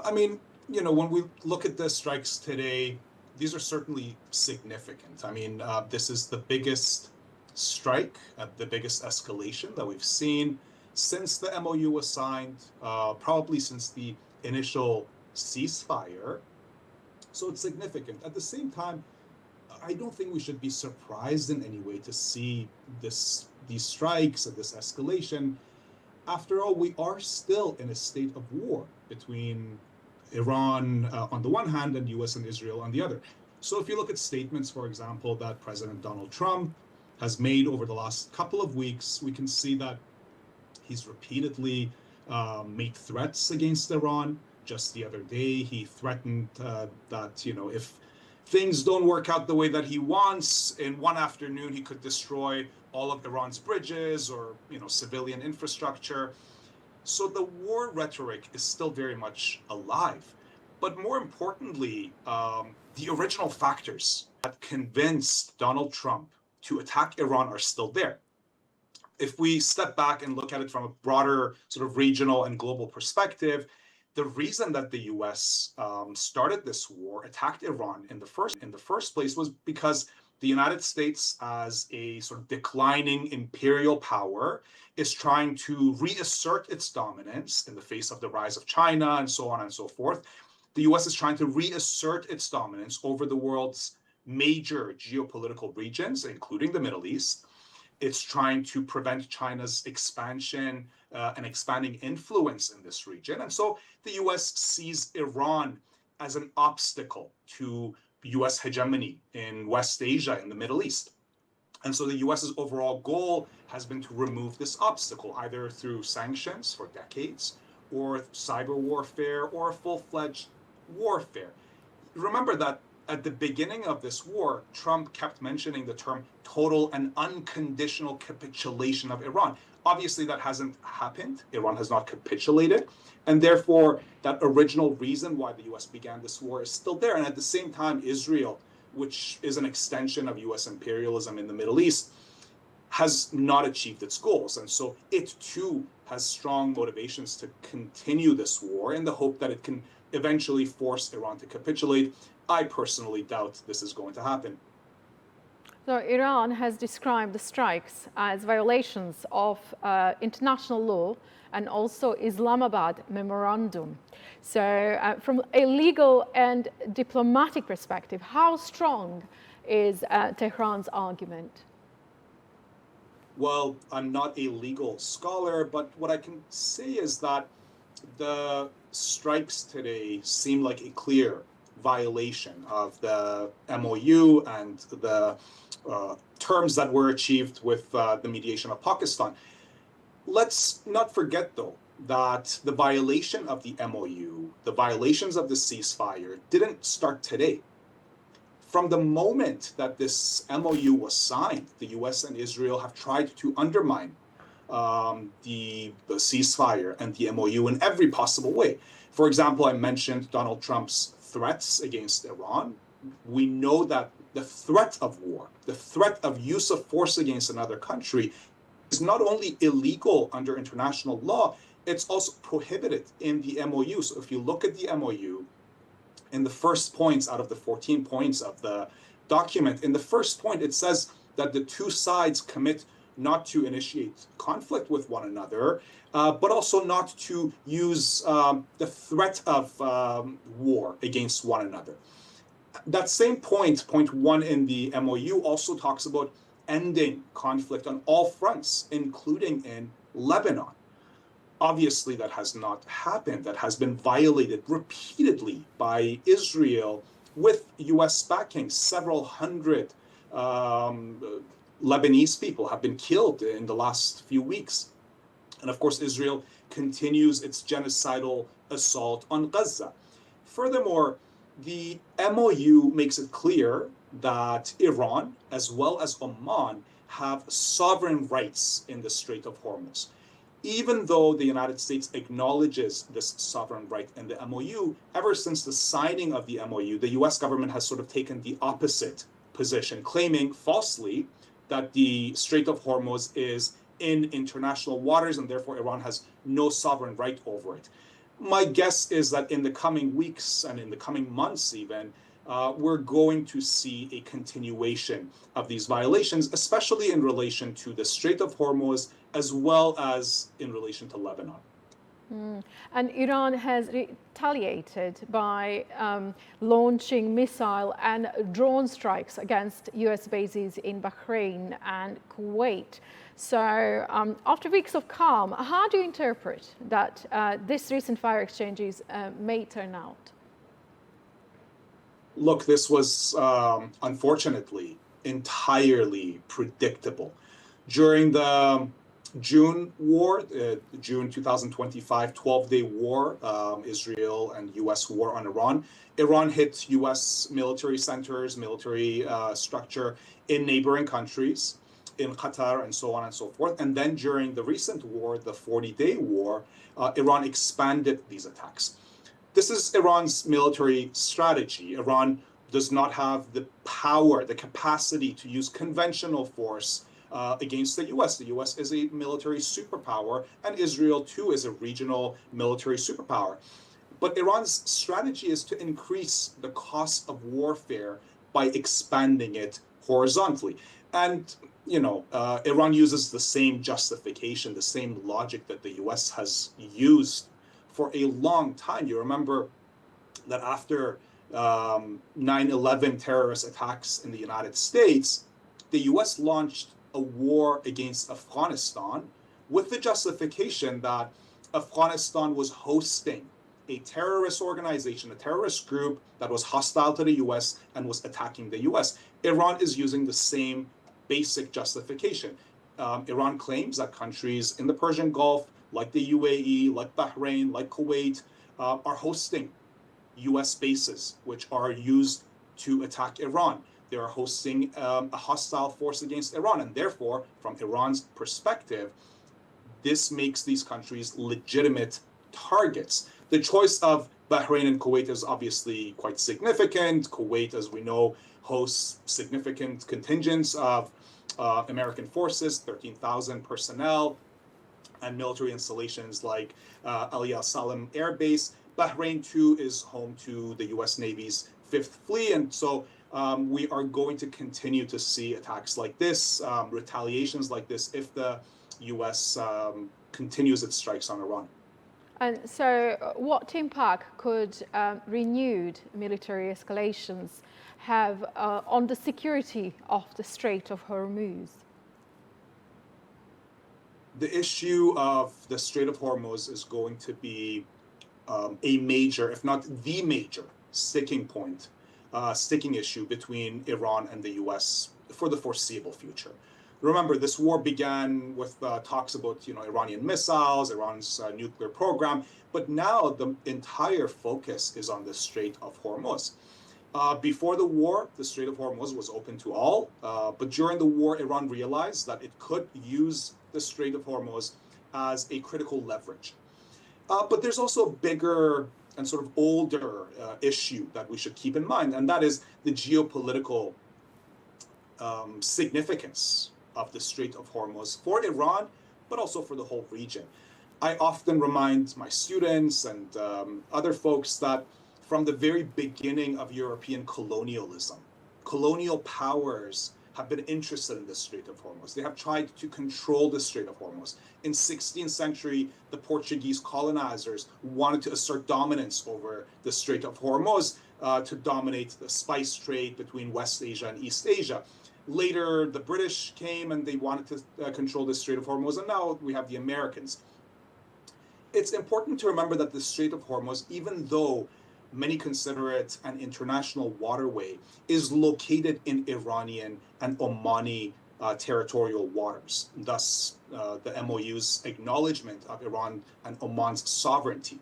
I mean, when we look at the strikes today, these are certainly significant. I mean, this is the biggest strike, the biggest escalation that we've seen since the MOU was signed, probably since the initial ceasefire. So it's significant. At the same time, I don't think we should be surprised in any way to see these strikes and this escalation. After all, we are still in a state of war between Iran on the one hand and US and Israel on the other. So if you look at statements, for example, that President Donald Trump has made over the last couple of weeks, we can see that he's repeatedly made threats against Iran. Just the other day, he threatened that, if things don't work out the way that he wants, in one afternoon, he could destroy all of Iran's bridges or, civilian infrastructure. So the war rhetoric is still very much alive. But more importantly, the original factors that convinced Donald Trump to attack Iran are still there. If we step back and look at it from a broader sort of regional and global perspective, the reason that the U.S. Started this war, attacked Iran in the first place, was because the United States, as a sort of declining imperial power, is trying to reassert its dominance in the face of the rise of China and so on and so forth. The U.S. is trying to reassert its dominance over the world's major geopolitical regions, including the Middle East. It's trying to prevent China's expansion and expanding influence in this region. And so the US sees Iran as an obstacle to US hegemony in West Asia, in the Middle East. And so the US's overall goal has been to remove this obstacle, either through sanctions for decades, or cyber warfare, or full-fledged warfare. Remember that at the beginning of this war, Trump kept mentioning the term total and unconditional capitulation of Iran. Obviously, that hasn't happened. Iran has not capitulated. And therefore, that original reason why the US began this war is still there. And at the same time, Israel, which is an extension of US imperialism in the Middle East, has not achieved its goals. And so it too has strong motivations to continue this war in the hope that it can eventually force Iran to capitulate. I personally doubt this is going to happen. So Iran has described the strikes as violations of international law and also Islamabad memorandum. So from a legal and diplomatic perspective, how strong is Tehran's argument? Well, I'm not a legal scholar, but what I can say is that the strikes today seem like a clear violation of the MOU and the terms that were achieved with the mediation of Pakistan. Let's not forget, though, that the violation of the MOU, the violations of the ceasefire, didn't start today. From the moment that this MOU was signed, the US and Israel have tried to undermine the ceasefire and the MOU in every possible way. For example, I mentioned Donald Trump's threats against Iran. We know that the threat of war, the threat of use of force against another country is not only illegal under international law, it's also prohibited in the MOU. So if you look at the MOU, in the first points out of the 14 points of the document, in the first point, it says that the two sides commit not to initiate conflict with one another, but also not to use the threat of war against one another. That same point, point one in the MOU, also talks about ending conflict on all fronts, including in Lebanon. Obviously, that has not happened. That has been violated repeatedly by Israel with US backing. Several hundred Lebanese people have been killed in the last few weeks. And of course, Israel continues its genocidal assault on Gaza. Furthermore, the MOU makes it clear that Iran, as well as Oman, have sovereign rights in the Strait of Hormuz. Even though the United States acknowledges this sovereign right in the MOU, ever since the signing of the MOU, the US government has sort of taken the opposite position, claiming falsely that the Strait of Hormuz is in international waters and therefore Iran has no sovereign right over it. My guess is that in the coming weeks and in the coming months even, we're going to see a continuation of these violations, especially in relation to the Strait of Hormuz, as well as in relation to Lebanon. And Iran has retaliated by launching missile and drone strikes against US bases in Bahrain and Kuwait. So after weeks of calm, how do you interpret that this recent fire exchanges may turn out? Look, this was unfortunately entirely predictable. During the June war, June 2025, 12-day war, Israel and US war on Iran. Iran hit US military centers, military structure in neighboring countries, in Qatar and so on and so forth. And then during the recent war, the 40-day war, Iran expanded these attacks. This is Iran's military strategy. Iran does not have the power, the capacity to use conventional force against the US. The US is a military superpower, and Israel too is a regional military superpower. But Iran's strategy is to increase the cost of warfare by expanding it horizontally. And Iran uses the same justification, the same logic that the US has used for a long time. You remember that after 9/11 terrorist attacks in the United States, the US launched a war against Afghanistan with the justification that Afghanistan was hosting a terrorist organization, a terrorist group that was hostile to the US and was attacking the US. Iran is using the same basic justification. Iran claims that countries in the Persian Gulf, like the UAE, like Bahrain, like Kuwait, are hosting US bases, which are used to attack Iran. They are hosting a hostile force against Iran. And therefore, from Iran's perspective, this makes these countries legitimate targets. The choice of Bahrain and Kuwait is obviously quite significant. Kuwait, as we know, hosts significant contingents of American forces, 13,000 personnel, and military installations like Al Salam Air Base. Bahrain, too, is home to the US Navy's Fifth Fleet. And so we are going to continue to see attacks like this, retaliations like this, if the US continues its strikes on Iran. And so what impact could renewed military escalations have on the security of the Strait of Hormuz? The issue of the Strait of Hormuz is going to be a major, if not the major, sticking point, sticking issue between Iran and the US for the foreseeable future. Remember, this war began with talks about Iranian missiles, Iran's nuclear program, but now the entire focus is on the Strait of Hormuz. Before the war, the Strait of Hormuz was open to all, but during the war, Iran realized that it could use the Strait of Hormuz as a critical leverage. But there's also a bigger and sort of older issue that we should keep in mind, and that is the geopolitical significance of the Strait of Hormuz for Iran, but also for the whole region. I often remind my students and other folks that from the very beginning of European colonialism, colonial powers have been interested in the Strait of Hormuz. They have tried to control the Strait of Hormuz. In 16th century, the Portuguese colonizers wanted to assert dominance over the Strait of Hormuz to dominate the spice trade between West Asia and East Asia. Later, the British came and they wanted to control the Strait of Hormuz, and now we have the Americans. It's important to remember that the Strait of Hormuz, even though many consider it an international waterway, is located in Iranian and Omani territorial waters, thus the MOU's acknowledgement of Iran and Oman's sovereignty.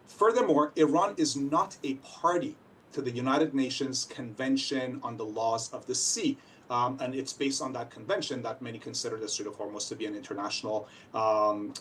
Furthermore, Iran is not a party to the United Nations Convention on the Laws of the Sea. And it's based on that convention that many consider the Strait of Hormuz to be an international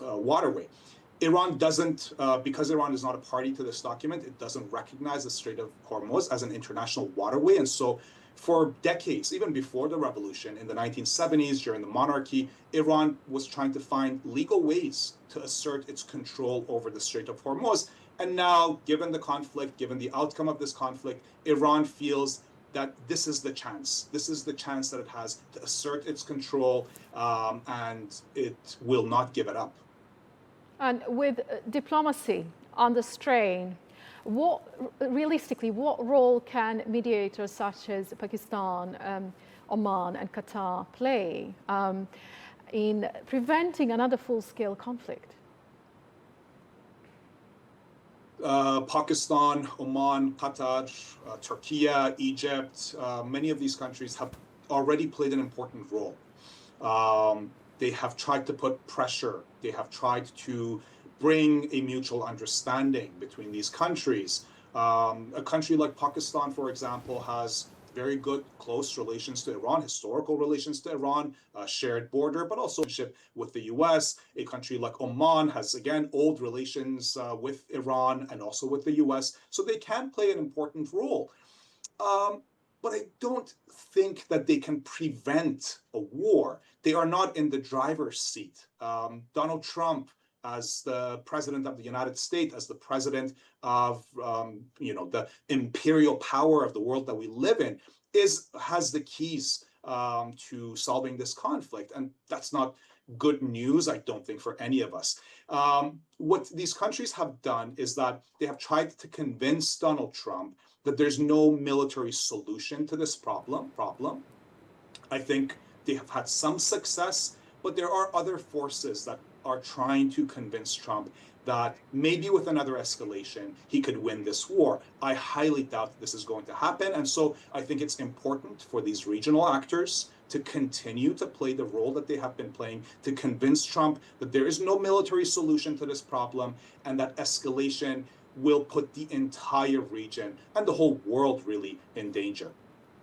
waterway. Iran doesn't, because Iran is not a party to this document, it doesn't recognize the Strait of Hormuz as an international waterway. And so for decades, even before the revolution in the 1970s, during the monarchy, Iran was trying to find legal ways to assert its control over the Strait of Hormuz. And now, given the conflict, given the outcome of this conflict, Iran feels that this is the chance. This is the chance that it has to assert its control, and it will not give it up. And with diplomacy on the strain, realistically, what role can mediators such as Pakistan, Oman, and Qatar play in preventing another full-scale conflict? Pakistan, Oman, Qatar, Turkey, Egypt, many of these countries have already played an important role. They have tried to put pressure. They have tried to bring a mutual understanding between these countries. A country like Pakistan, for example, has very good close relations to Iran, historical relations to Iran, shared border, but also with the US. A country like Oman has, again, old relations with Iran and also with the US. So they can play an important role. But I don't think that they can prevent a war. They are not in the driver's seat. Donald Trump, as the president of the United States, as the president of the imperial power of the world that we live in, has the keys to solving this conflict, and that's not good news, I don't think, for any of us. What these countries have done is that they have tried to convince Donald Trump that there's no military solution to this problem. I think they have had some success, but there are other forces that are trying to convince Trump that maybe with another escalation, he could win this war. I highly doubt this is going to happen. And so I think it's important for these regional actors to continue to play the role that they have been playing, to convince Trump that there is no military solution to this problem, and that escalation will put the entire region and the whole world really in danger.